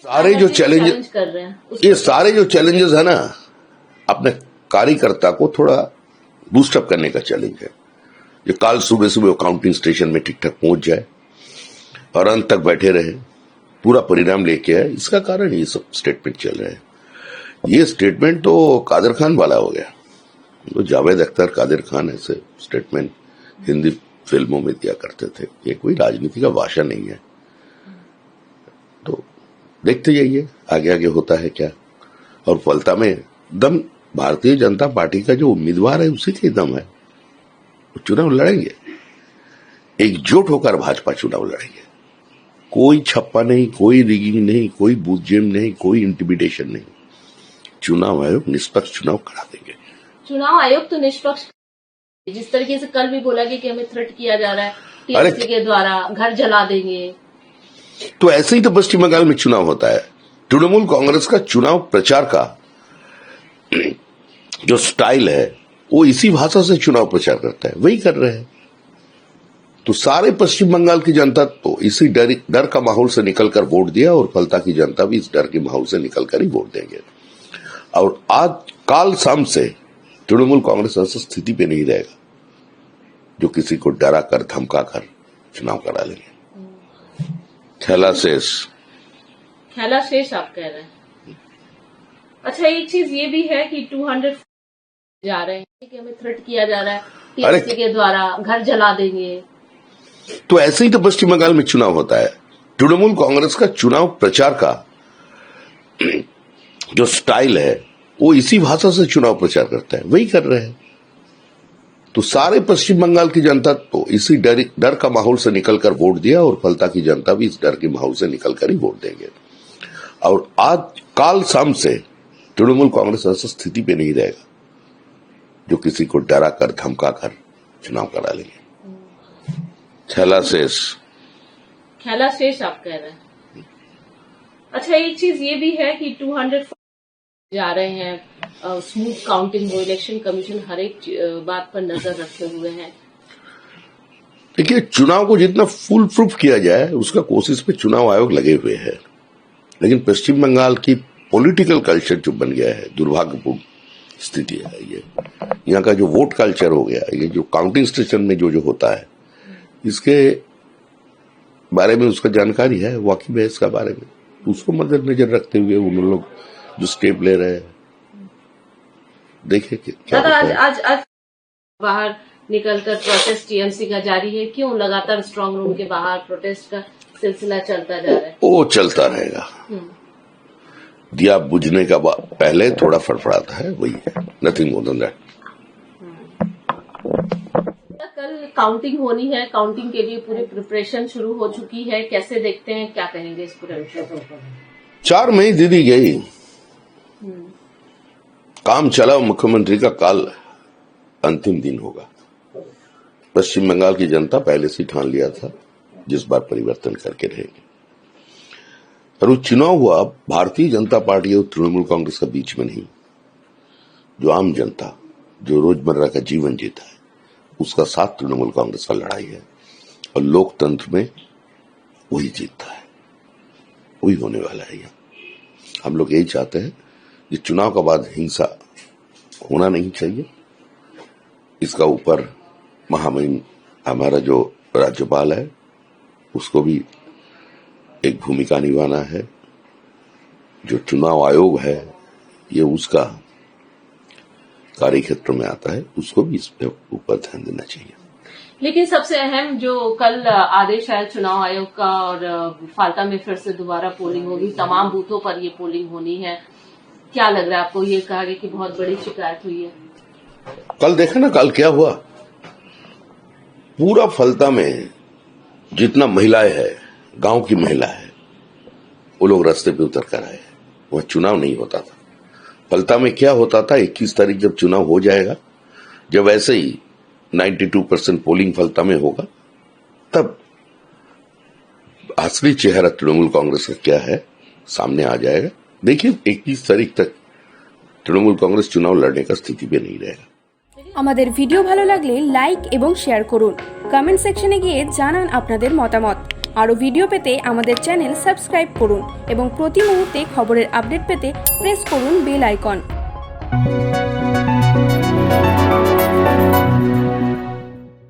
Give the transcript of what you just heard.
सारे जो चैलेंज कर रहे हैं ये सारे जो चैलेंजेस है ना, अपने कार्यकर्ता को थोड़ा बूस्टअप करने का चैलेंज है। ये कल सुबह सुबह काउंटिंग स्टेशन में ठीक ठाक पहुंच जाए और अंत तक बैठे रहे, पूरा परिणाम लेके आए। इसका कारण ये सब स्टेटमेंट चल रहे हैं। ये स्टेटमेंट तो कादर खान वाला हो गया। तो जावेद अख्तर, कादर खान ऐसे स्टेटमेंट हिंदी फिल्मों में दिया करते थे। ये कोई राजनीति का भाषा नहीं है। तो देखते जाइए आगे आगे होता है क्या। और फलता में दम भारतीय जनता पार्टी का जो उम्मीदवार है उसी के दम है। वो चुनाव लड़ेंगे, एकजुट होकर भाजपा चुनाव लड़ेंगे। कोई छप्पा नहीं, कोई रिगिंग नहीं, कोई बूथ जेम नहीं, कोई इंटिमिडेशन नहीं। चुनाव आयोग निष्पक्ष चुनाव करा देंगे। चुनाव आयोग तो निष्पक्ष, जिस तरीके से कल भी बोला गया कि हमें थ्रेट किया जा रहा है टीएमसी के द्वारा, घर जला देंगे, तो ऐसे ही तो पश्चिम बंगाल में चुनाव होता है। तृणमूल कांग्रेस का चुनाव प्रचार का जो स्टाइल है वो इसी भाषा से चुनाव प्रचार करता है, वही कर रहे हैं। तो सारे पश्चिम बंगाल की जनता तो इसी डर का माहौल से निकलकर वोट दिया और फलता की जनता भी इस डर के माहौल से निकलकर ही वोट देंगे। और आज काल शाम से तृणमूल कांग्रेस ऐसी स्थिति पे नहीं रहेगा जो किसी को डरा कर धमका कर चुनाव करा लेंगे। खेला शेष आप कह रहे हैं। अच्छा, एक चीज ये भी है कि 200 जा रहे हैं कि हमें थ्रेट किया जा रहा है टीएमसी के द्वारा, घर जला देंगे। तो ऐसे ही तो पश्चिम बंगाल में चुनाव होता है। तृणमूल कांग्रेस का चुनाव प्रचार का जो स्टाइल है वो इसी भाषा से चुनाव प्रचार करता है, वही कर रहे हैं। तो सारे पश्चिम बंगाल की जनता तो इसी डर का माहौल से निकलकर वोट दिया और फलता की जनता भी इस डर के माहौल से निकलकर ही वोट देंगे। और आज काल शाम से तृणमूल कांग्रेस ऐसी स्थिति पे नहीं रहेगा जो किसी को डरा कर धमका कर चुनाव करा लेंगे। खेला शेष आप कह रहे हैं। अच्छा, एक चीज ये भी है कि 200 जा रहे हैं, स्मूथ काउंटिंग हो, इलेक्शन कमीशन हर एक बात पर नजर रखे हुए हैं। देखिए, चुनाव को जितना फुल प्रूफ किया जाए उसका कोशिश पे चुनाव आयोग लगे हुए हैं। लेकिन पश्चिम बंगाल की पॉलिटिकल कल्चर जो बन गया है, दुर्भाग्यपूर्ण स्थिति है ये। यहाँ का जो वोट कल्चर हो गया, ये जो काउंटिंग स्टेशन में जो होता है, इसके बारे में उसका जानकारी है, वाकिफ है इसका बारे में। उसको मद्देनजर रखते हुए उन लोग जो स्टेप ले रहे हैं, देखिए क्या दादा। आज बाहर निकलकर प्रोटेस्ट टीएमसी का जारी है। क्यों लगातार स्ट्रांग रूम के बाहर प्रोटेस्ट का सिलसिला चलता जा रहा है? वो चलता रहेगा। दिया बुझने का पहले थोड़ा फड़फड़ाता है, वही है, नथिंग मोर देन दैट। कल काउंटिंग होनी है, काउंटिंग के लिए पूरी प्रिपरेशन शुरू हो चुकी है। कैसे देखते हैं, क्या कहेंगे इस पूरे विषय पर? 4 मई दे दी गई, काम चला। मुख्यमंत्री का काल अंतिम दिन होगा। पश्चिम बंगाल की जनता पहले से ठान लिया था जिस बार परिवर्तन करके रहेंगे। और वो चुनाव हुआ भारतीय जनता पार्टी और तृणमूल कांग्रेस के बीच में नहीं, जो आम जनता जो रोजमर्रा का जीवन जीता है उसका साथ तृणमूल कांग्रेस का लड़ाई है। और लोकतंत्र में वही जीतता है, वही होने वाला है। यहाँ हम लोग यही चाहते हैं कि चुनाव के बाद हिंसा होना नहीं चाहिए। इसका ऊपर महामहिम हमारा जो राज्यपाल है उसको भी एक भूमिका निभाना है। जो चुनाव आयोग है ये उसका कार्यक्षेत्र में आता है, उसको भी इस पे ऊपर ध्यान देना चाहिए। लेकिन सबसे अहम जो कल आदेश आया चुनाव आयोग का, और फाल्टा में फिर से दोबारा पोलिंग होगी, तमाम बूथों पर ये पोलिंग होनी है। क्या लग रहा है आपको? ये कहा गया कि बहुत बड़ी शिकायत हुई है। कल देखा ना, कल क्या हुआ। पूरा फलता में जितना महिलाएं है, गांव की महिला है, वो लोग रास्ते पे उतर कर आए। वह चुनाव नहीं होता था। फलता में क्या होता था, 21 तारीख जब चुनाव हो जाएगा, जब ऐसे ही 92% पोलिंग फलता में होगा, तब असली चेहरा तृणमूल कांग्रेस का क्या है सामने आ जाएगा। देखिए, 21 तारीख तक तृणमूल कांग्रेस चुनाव लड़ने का स्थिति पे नहीं रहेगा। আমাদের ভিডিও ভালো লাগলে লাইক এবং শেয়ার করুন। কমেন্ট সেকশনে গিয়ে জানান আপনাদের মতামত। আরও ভিডিও পেতে আমাদের চ্যানেল সাবস্ক্রাইব করুন এবং প্রতি মুহূর্তে খবরের আপডেট পেতে প্রেস করুন বেল আইকন।